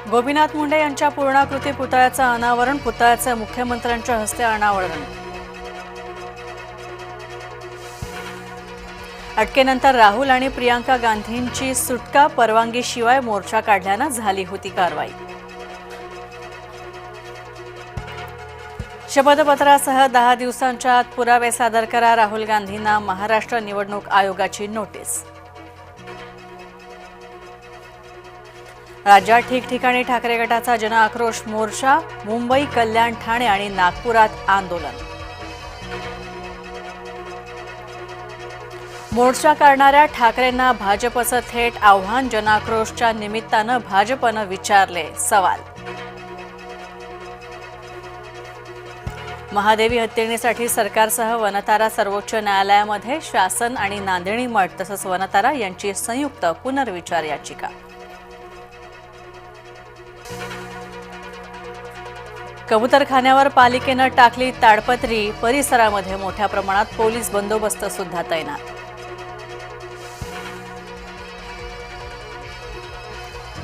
गोपीनाथ मुंडे यांच्या पूर्णाकृती पुतळ्याचं अनावरण, पुतळ्याचं मुख्यमंत्र्यांच्या हस्ते अनावरण। अटकेनंतर राहुल आणि प्रियांका गांधींची सुटका, परवानगीशिवाय मोर्चा काढल्यानं झाली होती कारवाई। शपथपत्रासह 10 दिवसांच्या आत पुरावे सादर करा, राहुल गांधींना महाराष्ट्र निवडणूक आयोगाची नोटीस। राज्यात ठिकठिकाणी ठाकरे गटाचा जनआक्रोश मोर्चा, मुंबई, कल्याण, ठाणे आणि नागपुरात आंदोलन। मोर्चा काढणाऱ्या ठाकरेंना भाजपचं थेट आव्हान, जनआक्रोशच्या निमित्तानं भाजपनं विचारले सवाल। महादेवी हत्येसाठी सरकारसह वनतारा सर्वोच्च न्यायालयामध्ये, शासन आणि नांदेणी मठ तसंच वनतारा यांची संयुक्त पुनर्विचार याचिका। कबूतरखान्यावर पालिकेनं टाकली ताडपत्री, परिसरामध्ये मोठ्या प्रमाणात पोलीस बंदोबस्त सुद्धा तैनात।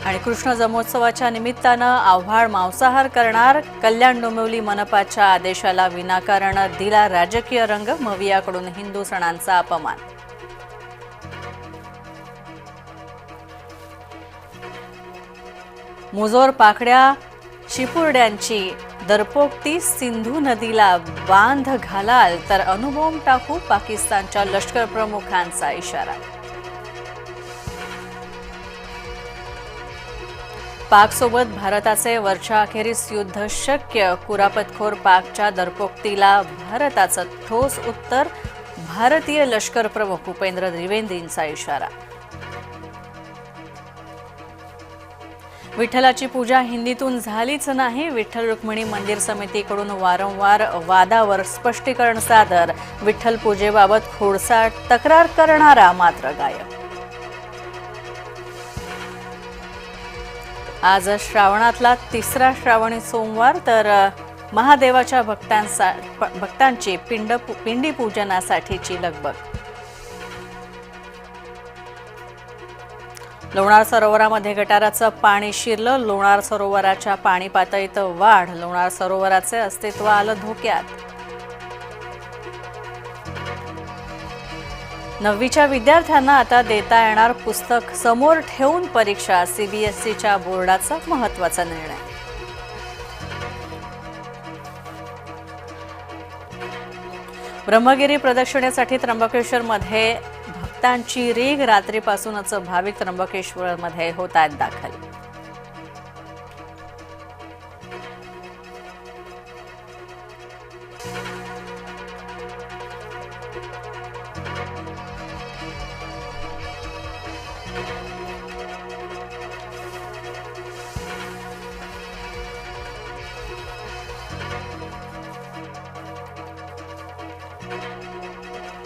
आणि कृष्ण जन्मोत्सवाच्या निमित्तानं आव्हाड मांसाहार करणार, कल्याण डोंबिवली मनपाच्या आदेशाला विनाकारण दिला राजकीय रंग, मवियाकडून हिंदू सणांचा अपमान। मुजोर पाकड्या चिपुरड्यांची दरपोक्ती, सिंधू नदीला बांध घालाल तर अणुबॉम्ब टाकू, पाकिस्तानच्या लष्कर प्रमुखांचा इशारा। पाकसोबत भारताचे वरच्या अखेरीस युद्ध शक्य, कुरापतखोर पाकच्या दरपोक्तीला भारताचं ठोस उत्तर, भारतीय लष्कर प्रमुख उपेंद्र द्विवेदींचा इशारा। विठ्ठलाची पूजा हिंदीतून झालीच नाही, विठ्ठल रुक्मिणी मंदिर समितीकडून वारंवार वादावर स्पष्टीकरण सादर, विठ्ठल पूजेबाबत खोडसाळ तक्रार करणारा मात्र गायब। आज श्रावणातला तिसरा श्रावणी सोमवार, तर महादेवाच्या भक्तांची पिंडी पूजनासाठीची लगबग। लोणार सरोवरामध्ये गटाराचं पाणी शिरलं, लोणार सरोवराच्या पाणी पातळीत वाढ, लोणार सरोवराचे अस्तित्व आलं धोक्यात। 9वीच्या विद्यार्थ्यांना आता देता येणार पुस्तक समोर ठेवून परीक्षा, सीबीएसईच्या बोर्डाचा महत्त्वाचा निर्णय। ब्रह्मगिरी प्रदक्षिणेसाठी त्र्यंबकेश्वरमध्ये भक्तांची रीघ, रात्रीपासूनच भाविक त्र्यंबकेश्वरमध्ये होत आहेत दाखल।